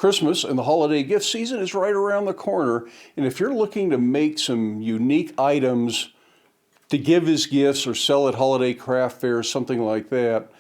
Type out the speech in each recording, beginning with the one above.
Christmas and the holiday gift season is right around the corner, and if you're looking to make some unique items to give as gifts or sell at holiday craft fairs, something like that,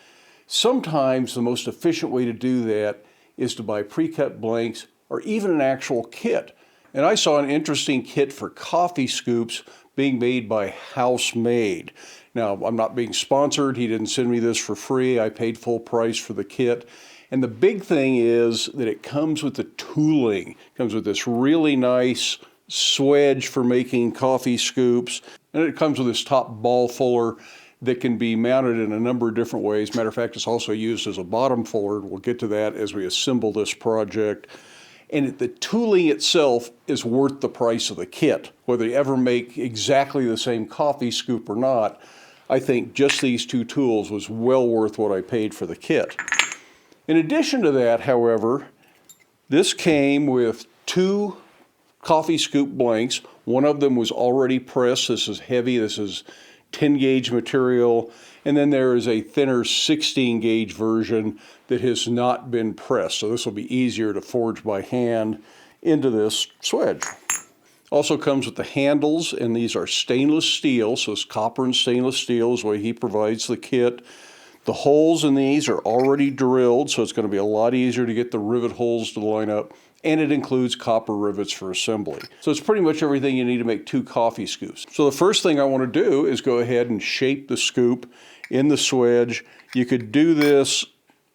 sometimes the most efficient way to do that is to buy pre-cut blanks or even an actual kit. And I saw an interesting kit for coffee scoops being made by House Made. Now, I'm not being sponsored. He didn't send me this for free. I paid full price for the kit. And the big thing is that it comes with the tooling. It comes with this really nice swedge for making coffee scoops. And it comes with this top ball fuller that can be mounted in a number of different ways. Matter of fact, it's also used as a bottom fuller. We'll get to that as we assemble this project. And the tooling itself is worth the price of the kit. Whether you ever make exactly the same coffee scoop or not, I think just these two tools was well worth what I paid for the kit. In addition to that, however, this came with two coffee scoop blanks. One of them was already pressed. This is heavy. This is 10 gauge material. And then there is a thinner 16 gauge version that has not been pressed. So this will be easier to forge by hand into this swedge. Also comes with the handles, and these are stainless steel. So it's copper and stainless steel is the way he provides the kit. The holes in these are already drilled, so it's going to be a lot easier to get the rivet holes to line up. And it includes copper rivets for assembly. So it's pretty much everything you need to make two coffee scoops. So the first thing I want to do is go ahead and shape the scoop in the swedge. You could do this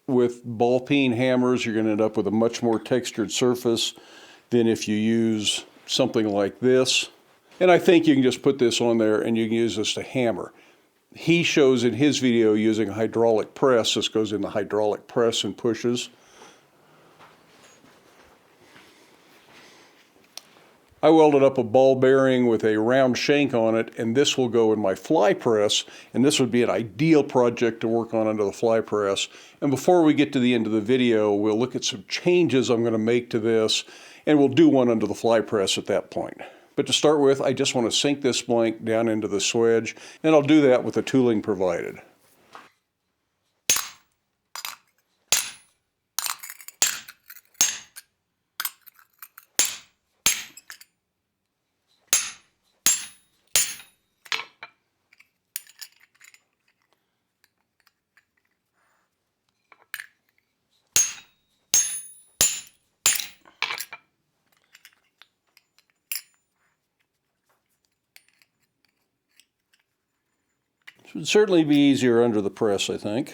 with ball peen hammers. You're going to end up with a much more textured surface than if you use something like this. And I think you can just put this on there and you can use this to hammer. He shows in his video using a hydraulic press. This goes in the hydraulic press and pushes. I welded up a ball bearing with a round shank on it, and this will go in my fly press, and this would be an ideal project to work on under the fly press. And before we get to the end of the video, we'll look at some changes I'm going to make to this, and we'll do one under the fly press at that point. But to start with, I just want to sink this blank down into the swedge, and I'll do that with the tooling provided. It would certainly be easier under the press, I think.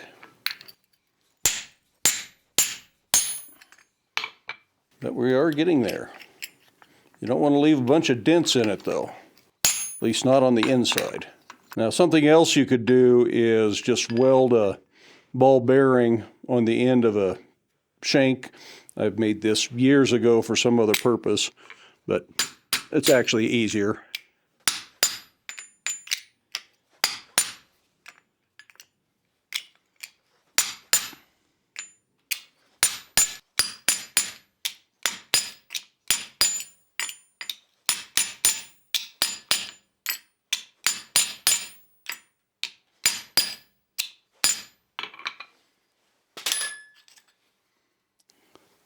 But we are getting there. You don't want to leave a bunch of dents in it, though. At least not on the inside. Now, something else you could do is just weld a ball bearing on the end of a shank. I've made this years ago for some other purpose, but it's actually easier.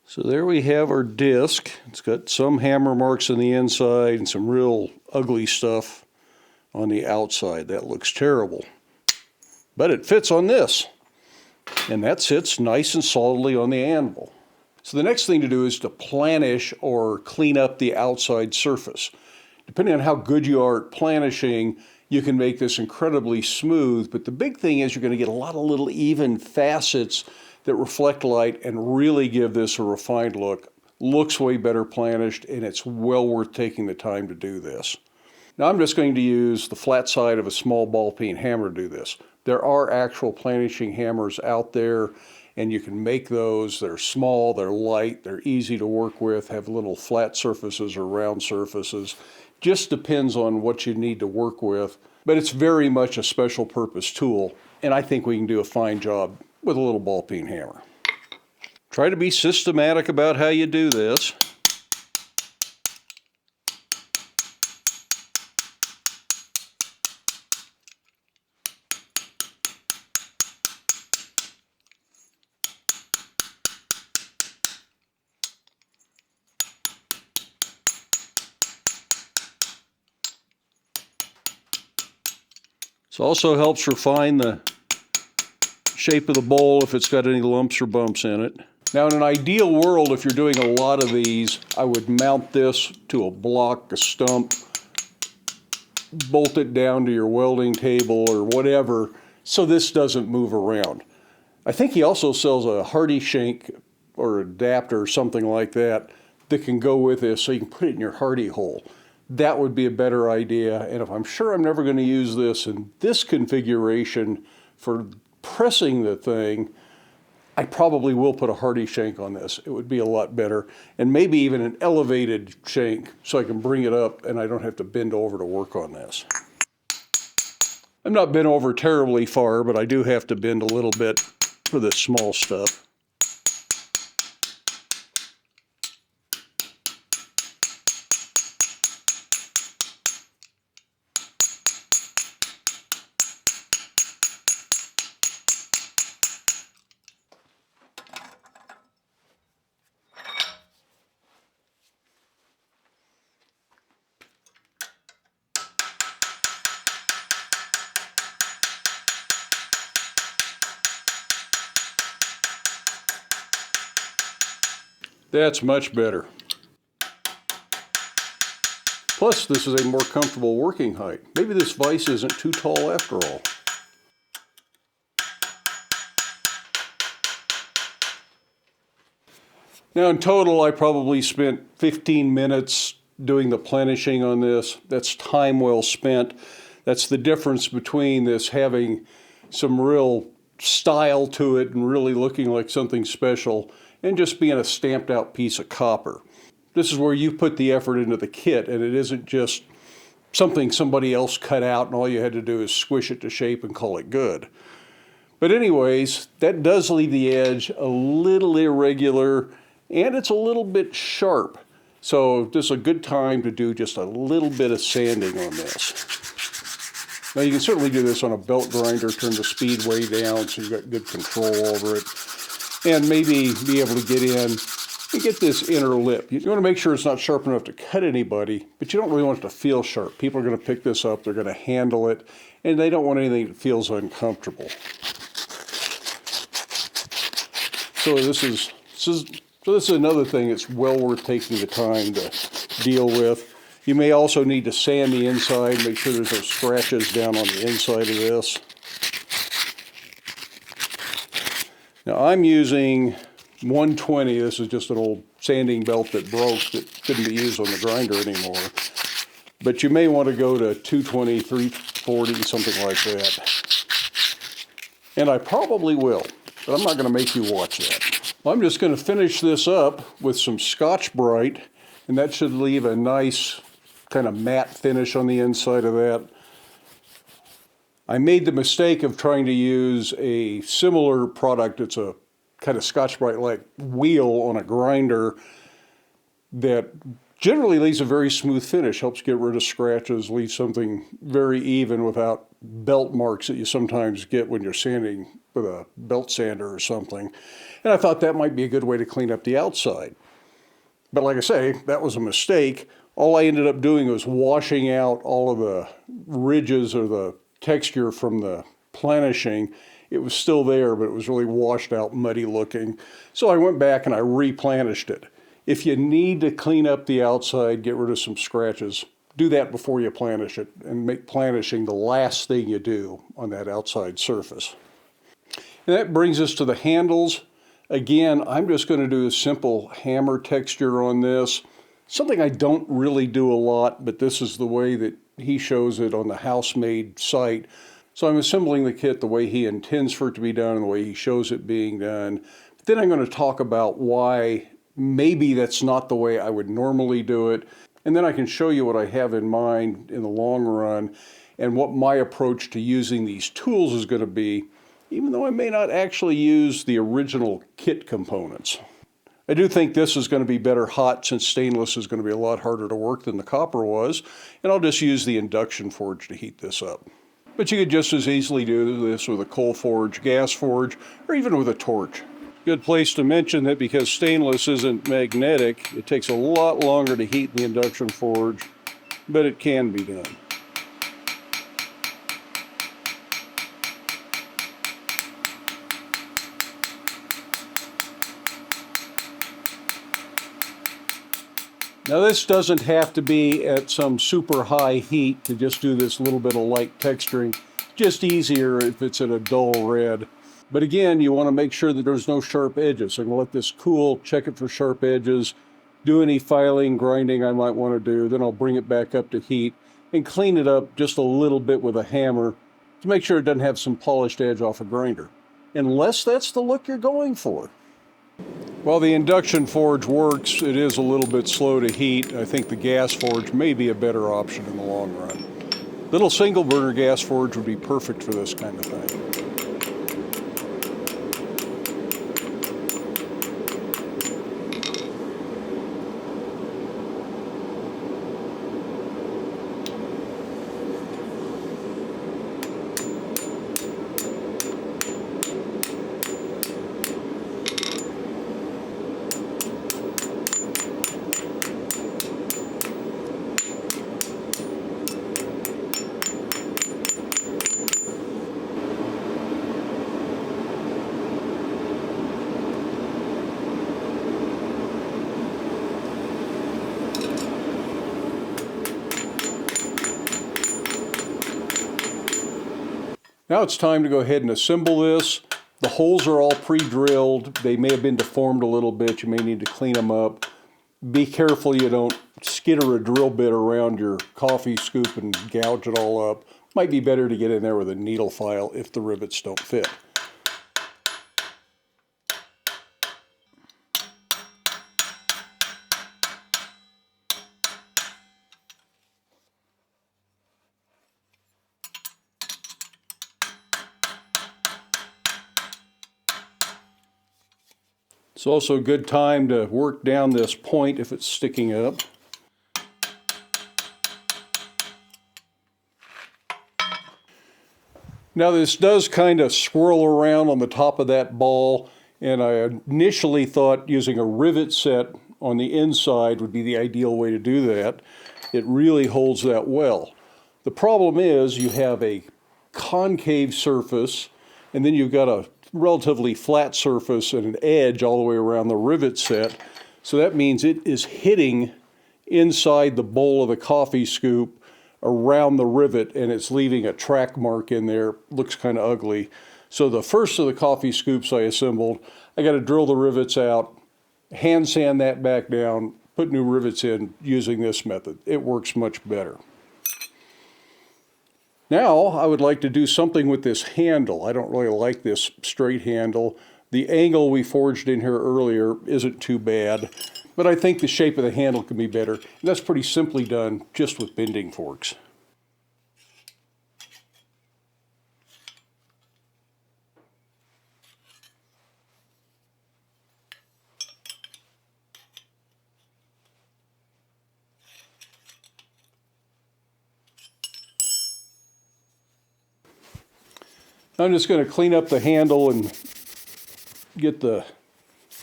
So there we have our disc. It's got some hammer marks on the inside and some real ugly stuff on the outside. That looks terrible. But it fits on this. And that sits nice and solidly on the anvil. So the next thing to do is to planish or clean up the outside surface. Depending on how good you are at planishing, you can make this incredibly smooth. But the big thing is you're going to get a lot of little even facets that reflect light and really give this a refined look. Looks way better planished, and it's well worth taking the time to do this. Now I'm just going to use the flat side of a small ball peen hammer to do this. There are actual planishing hammers out there, and you can make those. They're small, they're light, they're easy to work with, have little flat surfaces or round surfaces. Just depends on what you need to work with, but it's very much a special purpose tool, and I think we can do a fine job with a little ball peen hammer. Try to be systematic about how you do this. This also helps refine the shape of the bowl if it's got any lumps or bumps in it. Now, in an ideal world, if you're doing a lot of these, I would mount this to a block, a stump, bolt it down to your welding table or whatever, so this doesn't move around. I think he also sells a hardy shank or adapter or something like that that can go with this, so you can put it in your hardy hole. That would be a better idea, and if I'm sure I'm never going to use this in this configuration for pressing the thing, I probably will put a hardy shank on this. It would be a lot better, and maybe even an elevated shank so I can bring it up and I don't have to bend over to work on this. I'm not bent over terribly far, but I do have to bend a little bit for this small stuff. That's much better. Plus, this is a more comfortable working height. Maybe this vise isn't too tall after all. Now, in total, I probably spent 15 minutes doing the planishing on this. That's time well spent. That's the difference between this having some real style to it and really looking like something special and just being a stamped out piece of copper. This is where you put the effort into the kit, and it isn't just something somebody else cut out and all you had to do is squish it to shape and call it good. But anyways, that does leave the edge a little irregular and it's a little bit sharp. So this is a good time to do just a little bit of sanding on this. Now you can certainly do this on a belt grinder, turn the speed way down so you've got good control over it. And maybe be able to get in and get this inner lip. You want to make sure it's not sharp enough to cut anybody, but you don't really want it to feel sharp. People are going to pick this up, they're going to handle it, and they don't want anything that feels uncomfortable. So this is another thing that's well worth taking the time to deal with. You may also need to sand the inside, make sure there's no scratches down on the inside of this. Now I'm using 120. This is just an old sanding belt that broke that couldn't be used on the grinder anymore. But you may want to go to 220, 340, something like that. And I probably will, but I'm not going to make you watch that. Well, I'm just going to finish this up with some Scotch-Brite, and that should leave a nice kind of matte finish on the inside of that. I made the mistake of trying to use a similar product. It's a kind of Scotch-Brite-like wheel on a grinder that generally leaves a very smooth finish, helps get rid of scratches, leaves something very even without belt marks that you sometimes get when you're sanding with a belt sander or something. And I thought that might be a good way to clean up the outside. But like I say, that was a mistake. All I ended up doing was washing out all of the ridges or the texture from the planishing. It was still there, but it was really washed out, muddy looking. So I went back and I replanished it. If you need to clean up the outside, get rid of some scratches, do that before you planish it and make planishing the last thing you do on that outside surface. And that brings us to the handles. Again, I'm just going to do a simple hammer texture on this. Something I don't really do a lot, but this is the way that he shows it on the house-made site. So I'm assembling the kit the way he intends for it to be done and the way he shows it being done. But then I'm going to talk about why maybe that's not the way I would normally do it. And then I can show you what I have in mind in the long run and what my approach to using these tools is going to be, even though I may not actually use the original kit components. I do think this is going to be better hot since stainless is going to be a lot harder to work than the copper was, and I'll just use the induction forge to heat this up. But you could just as easily do this with a coal forge, gas forge, or even with a torch. Good place to mention that because stainless isn't magnetic, it takes a lot longer to heat in the induction forge, but it can be done. Now this doesn't have to be at some super high heat to just do this little bit of light texturing. Just easier if it's at a dull red. But again, you want to make sure that there's no sharp edges. So I'm going to let this cool, check it for sharp edges, do any filing, grinding I might want to do. Then I'll bring it back up to heat and clean it up just a little bit with a hammer to make sure it doesn't have some polished edge off a grinder. Unless that's the look you're going for. While the induction forge works, it is a little bit slow to heat. I think the gas forge may be a better option in the long run. Little single burner gas forge would be perfect for this kind of thing. Now it's time to go ahead and assemble this. The holes are all pre-drilled. They may have been deformed a little bit. You may need to clean them up. Be careful you don't skitter a drill bit around your coffee scoop and gouge it all up. Might be better to get in there with a needle file if the rivets don't fit. It's also a good time to work down this point if it's sticking up. Now this does kind of swirl around on the top of that ball, and I initially thought using a rivet set on the inside would be the ideal way to do that. It really holds that well. The problem is you have a concave surface, and then you've got a relatively flat surface and an edge all the way around the rivet set. So that means it is hitting inside the bowl of the coffee scoop around the rivet, and it's leaving a track mark in there. Looks kind of ugly. So the first of the coffee scoops I assembled, I got to drill the rivets out, hand sand that back down, put new rivets in using this method. It works much better. Now I would like to do something with this handle. I don't really like this straight handle. The angle we forged in here earlier isn't too bad, but I think the shape of the handle can be better. And that's pretty simply done just with bending forks. I'm just going to clean up the handle and get the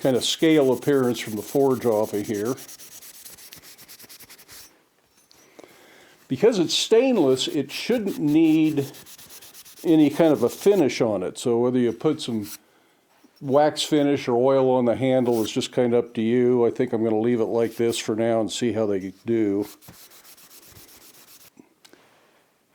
kind of scale appearance from the forge off of here. Because it's stainless, it shouldn't need any kind of a finish on it. So whether you put some wax finish or oil on the handle is just kind of up to you. I think I'm going to leave it like this for now and see how they do.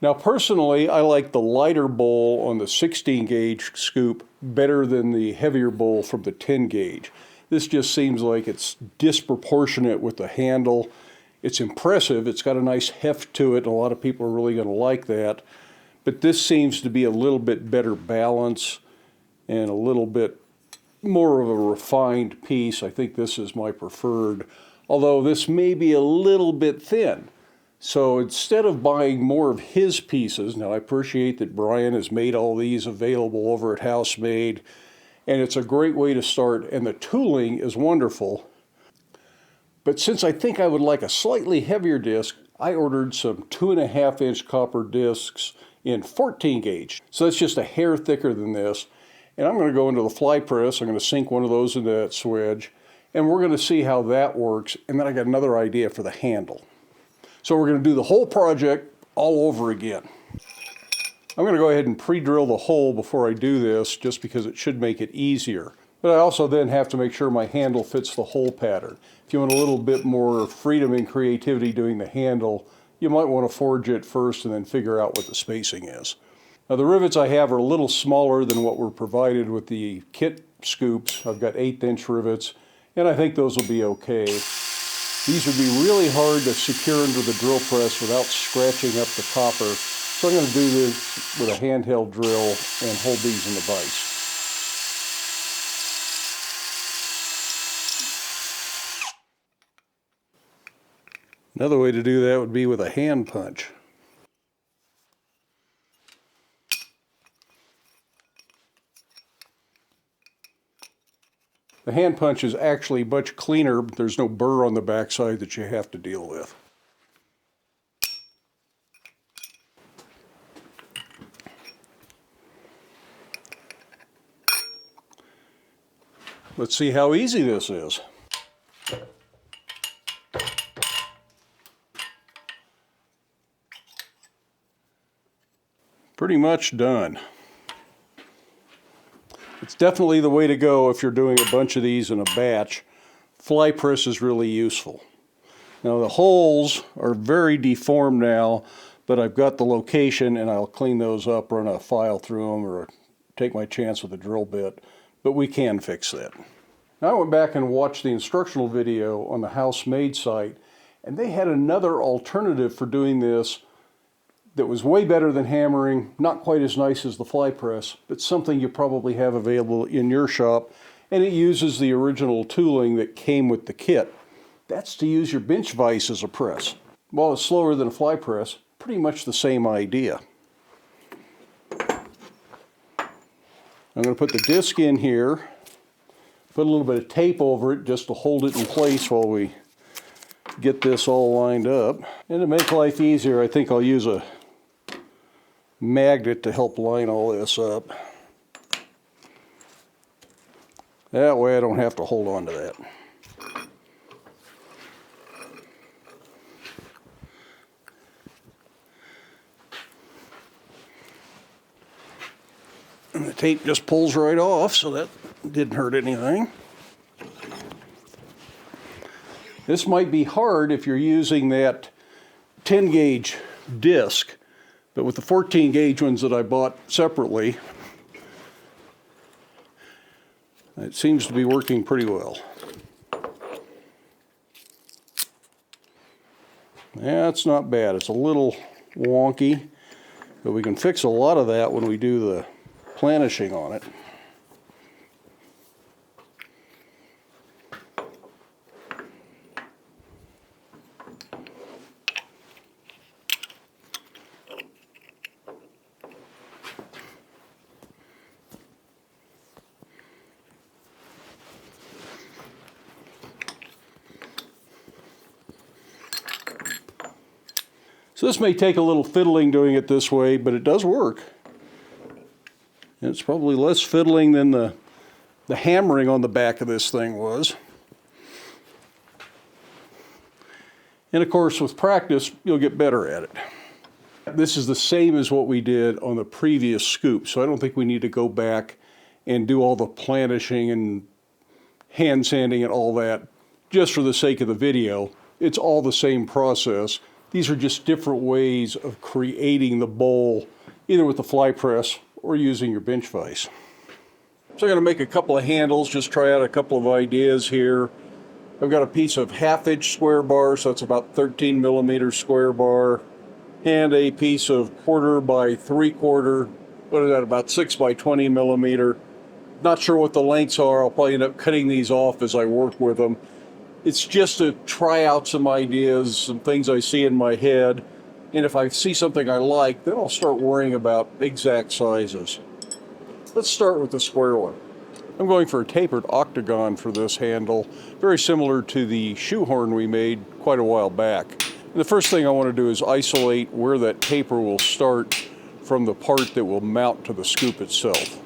Now personally, I like the lighter bowl on the 16 gauge scoop better than the heavier bowl from the 10 gauge. This just seems like it's disproportionate with the handle. It's impressive, it's got a nice heft to it, and a lot of people are really going to like that. But this seems to be a little bit better balance and a little bit more of a refined piece. I think this is my preferred, although this may be a little bit thin. So instead of buying more of his pieces, now I appreciate that Brian has made all these available over at House Made, and it's a great way to start, and the tooling is wonderful. But since I think I would like a slightly heavier disc, I ordered some 2.5-inch copper discs in 14 gauge. So that's just a hair thicker than this. And I'm going to go into the fly press. I'm going to sink one of those into that swedge, and we're going to see how that works. And then I got another idea for the handle. So we're going to do the whole project all over again. I'm going to go ahead and pre-drill the hole before I do this, just because it should make it easier. But I also then have to make sure my handle fits the hole pattern. If you want a little bit more freedom and creativity doing the handle, you might want to forge it first and then figure out what the spacing is. Now the rivets I have are a little smaller than what were provided with the kit scoops. I've got 1/8" rivets, and I think those will be okay. These would be really hard to secure into the drill press without scratching up the copper. So I'm going to do this with a handheld drill and hold these in the vise. Another way to do that would be with a hand punch. The hand punch is actually much cleaner. There's no burr on the backside that you have to deal with. Let's see how easy this is. Pretty much done. It's definitely the way to go if you're doing a bunch of these in a batch. Fly press is really useful. Now the holes are very deformed now, but I've got the location and I'll clean those up, run a file through them, or take my chance with a drill bit, but we can fix that. Now I went back and watched the instructional video on the House Made site, and they had another alternative for doing this that was way better than hammering, not quite as nice as the fly press, but something you probably have available in your shop, and it uses the original tooling that came with the kit. That's to use your bench vise as a press. While it's slower than a fly press, pretty much the same idea. I'm going to put the disc in here, put a little bit of tape over it just to hold it in place while we get this all lined up. And to make life easier, I think I'll use a magnet to help line all this up. That way I don't have to hold on to that. And the tape just pulls right off, so that didn't hurt anything. This might be hard if you're using that 10 gauge disc, but with the 14 gauge ones that I bought separately, it seems to be working pretty well. Yeah, it's not bad. It's a little wonky, but we can fix a lot of that when we do the planishing on it. So this may take a little fiddling doing it this way, but it does work. And it's probably less fiddling than the hammering on the back of this thing was. And of course, with practice, you'll get better at it. This is the same as what we did on the previous scoop, so I don't think we need to go back and do all the planishing and hand sanding and all that just for the sake of the video. It's all the same process. These are just different ways of creating the bowl, either with the fly press or using your bench vise. So I'm going to make a couple of handles, just try out a couple of ideas here. I've got a piece of 1/2" square bar, so that's about 13 millimeter square bar, and a piece of 1/4 by 3/4, what is that, about 6 by 20 millimeter. Not sure what the lengths are. I'll probably end up cutting these off as I work with them. It's just to try out some ideas, some things I see in my head, and if I see something I like, then I'll start worrying about exact sizes. Let's start with the square one. I'm going for a tapered octagon for this handle, very similar to the shoehorn we made quite a while back. And the first thing I want to do is isolate where that taper will start from the part that will mount to the scoop itself.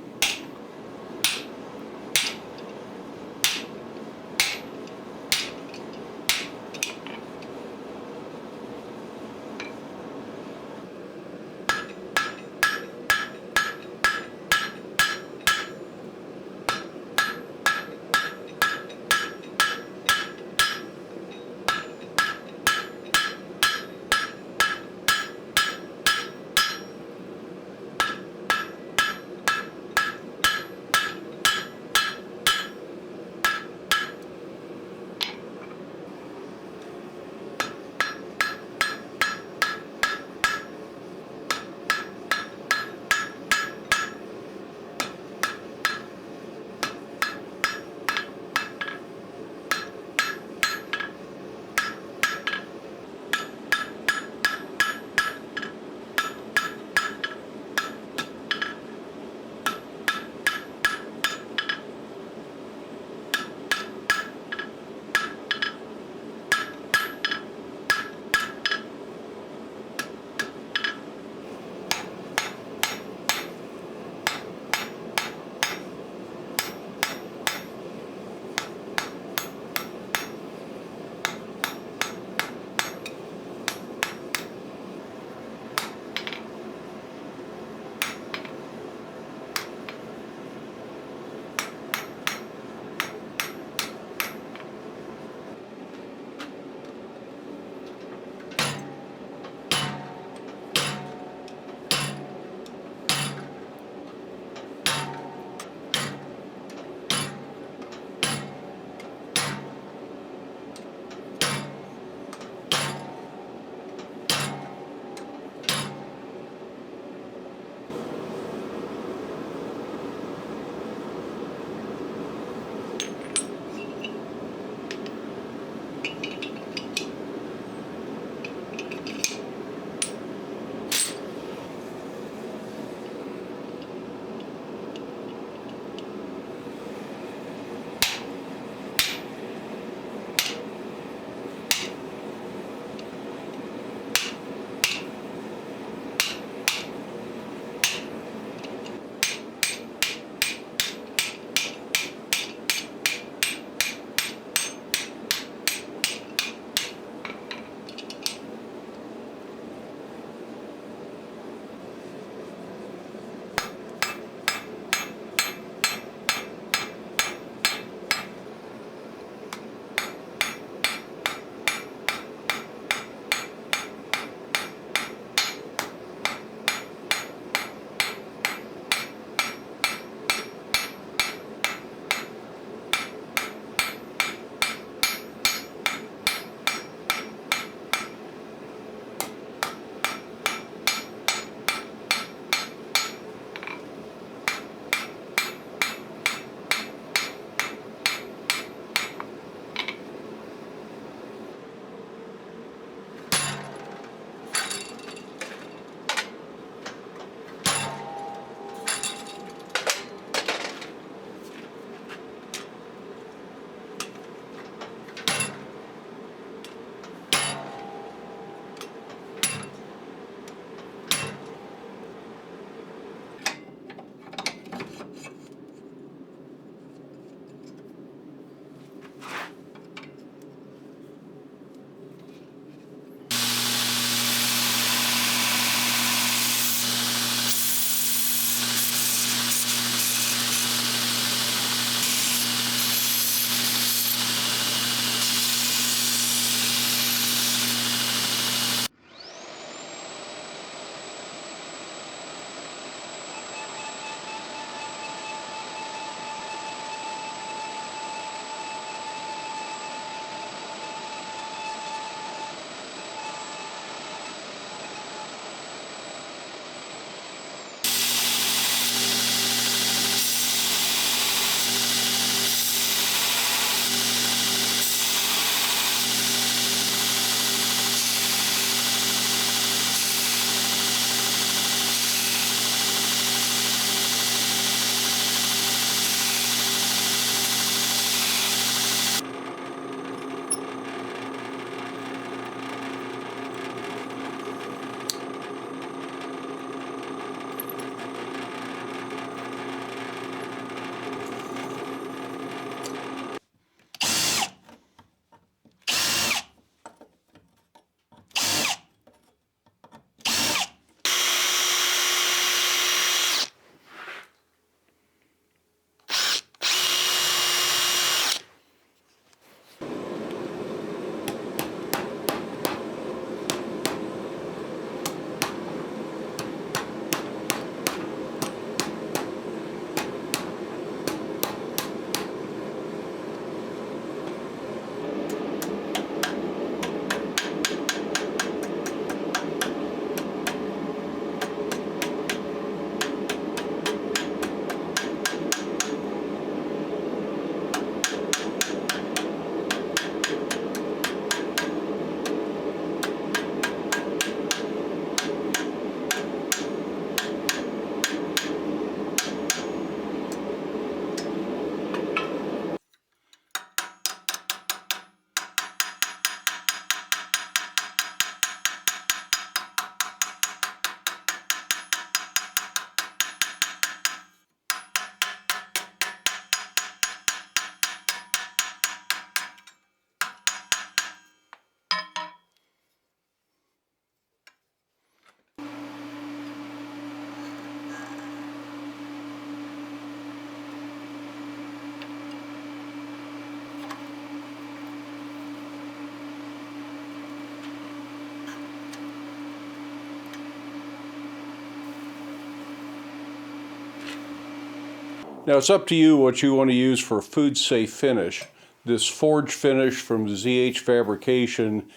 Now it's up to you what you want to use for a food safe finish. This forge finish from ZH Fabrication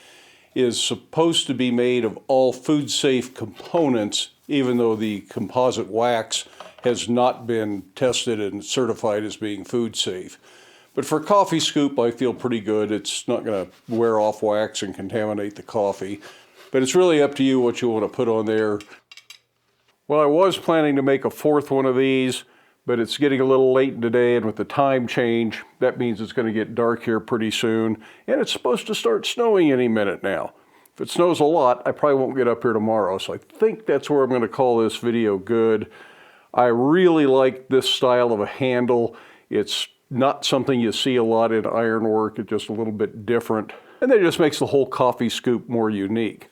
is supposed to be made of all food safe components, even though the composite wax has not been tested and certified as being food safe. But for a coffee scoop, I feel pretty good. It's not going to wear off wax and contaminate the coffee. But it's really up to you what you want to put on there. Well, I was planning to make a fourth one of these, but it's getting a little late today, and with the time change, that means it's going to get dark here pretty soon, and it's supposed to start snowing any minute now. If it snows a lot, I probably won't get up here tomorrow, so I think that's where I'm going to call this video good. I really like this style of a handle. It's not something you see a lot in ironwork. It's just a little bit different, and that just makes the whole coffee scoop more unique.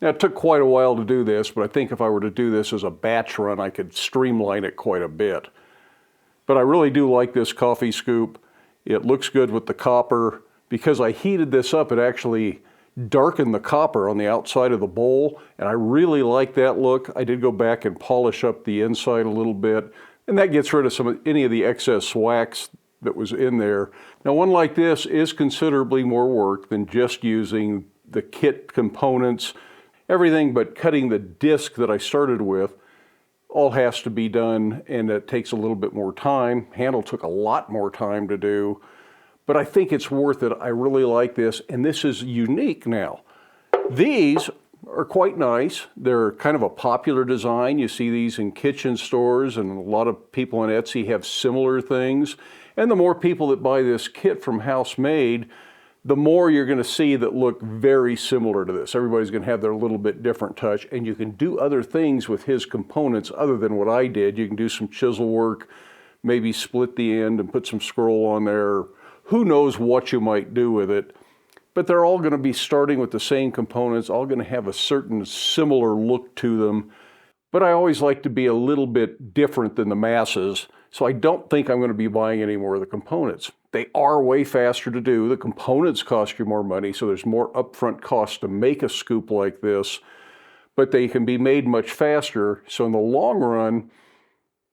Now, it took quite a while to do this, but I think if I were to do this as a batch run, I could streamline it quite a bit. But I really do like this coffee scoop. It looks good with the copper. Because I heated this up, it actually darkened the copper on the outside of the bowl, and I really like that look. I did go back and polish up the inside a little bit, and that gets rid of any of the excess wax that was in there. Now, one like this is considerably more work than just using the kit components. Everything but cutting the disc that I started with all has to be done, and it takes a little bit more time. Handle took a lot more time to do, but I think it's worth it. I really like this, and this is unique now. These are quite nice. They're kind of a popular design. You see these in kitchen stores, and a lot of people on Etsy have similar things. And the more people that buy this kit from House Made, the more you're going to see that look very similar to this. Everybody's going to have their little bit different touch, and you can do other things with his components other than what I did. You can do some chisel work, maybe split the end and put some scroll on there. Who knows what you might do with it, but they're all going to be starting with the same components, all going to have a certain similar look to them. But I always like to be a little bit different than the masses, so I don't think I'm going to be buying any more of the components. They are way faster to do. The components cost you more money, so there's more upfront cost to make a scoop like this, but they can be made much faster. So in the long run,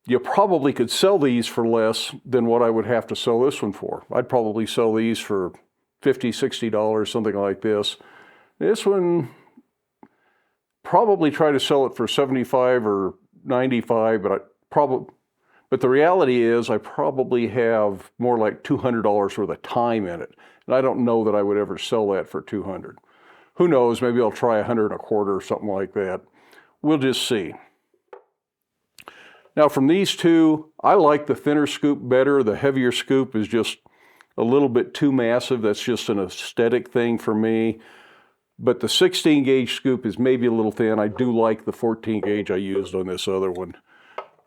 you probably could sell these for less than what I would have to sell this one for. I'd probably sell these for $50, $60, something like this. This one, probably try to sell it for $75 or $95, but the reality is I probably have more like $200 worth of time in it. And I don't know that I would ever sell that for $200. Who knows, maybe I'll try $100 a quarter or something like that. We'll just see. Now from these two, I like the thinner scoop better. The heavier scoop is just a little bit too massive. That's just an aesthetic thing for me. But the 16 gauge scoop is maybe a little thin. I do like the 14 gauge I used on this other one.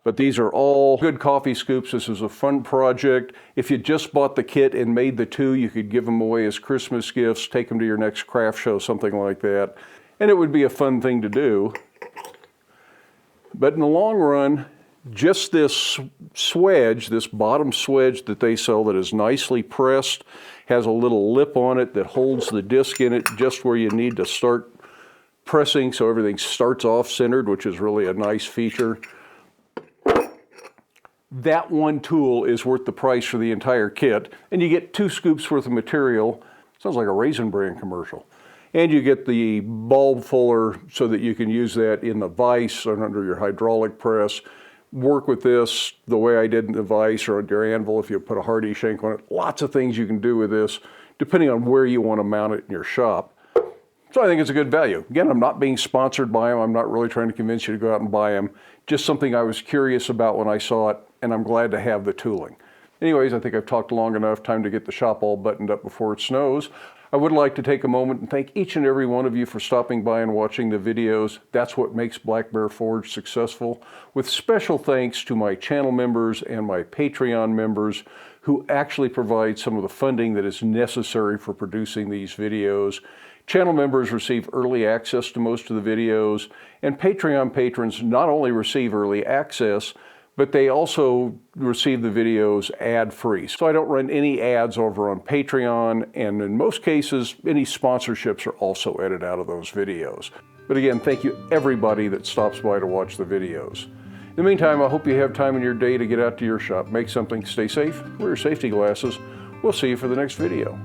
But these are all good coffee scoops. This is a fun project. If you just bought the kit and made the two, you could give them away as Christmas gifts, take them to your next craft show, something like that. And it would be a fun thing to do. But in the long run, just this swedge, this bottom swedge that they sell that is nicely pressed, has a little lip on it that holds the disc in it just where you need to start pressing so everything starts off centered, which is really a nice feature. That one tool is worth the price for the entire kit, and you get 2 scoops worth of material. Sounds like a Raisin Bran commercial. And you get the bulb fuller so that you can use that in the vise or under your hydraulic press. Work with this the way I did in the vise or on your anvil if you put a hardy shank on it. Lots of things you can do with this depending on where you want to mount it in your shop. So I think it's a good value. Again, I'm not being sponsored by them. I'm not really trying to convince you to go out and buy them. Just something I was curious about when I saw it, and I'm glad to have the tooling. Anyways, I think I've talked long enough. Time to get the shop all buttoned up before it snows. I would like to take a moment and thank each and every one of you for stopping by and watching the videos. That's what makes Black Bear Forge successful. With special thanks to my channel members and my Patreon members who actually provide some of the funding that is necessary for producing these videos. Channel members receive early access to most of the videos, and Patreon patrons not only receive early access, but they also receive the videos ad-free. So I don't run any ads over on Patreon, and in most cases, any sponsorships are also edited out of those videos. But again, thank you everybody that stops by to watch the videos. the meantime, I hope you have time in your day to get out to your shop, make something, stay safe, wear your safety glasses. We'll see you for the next video.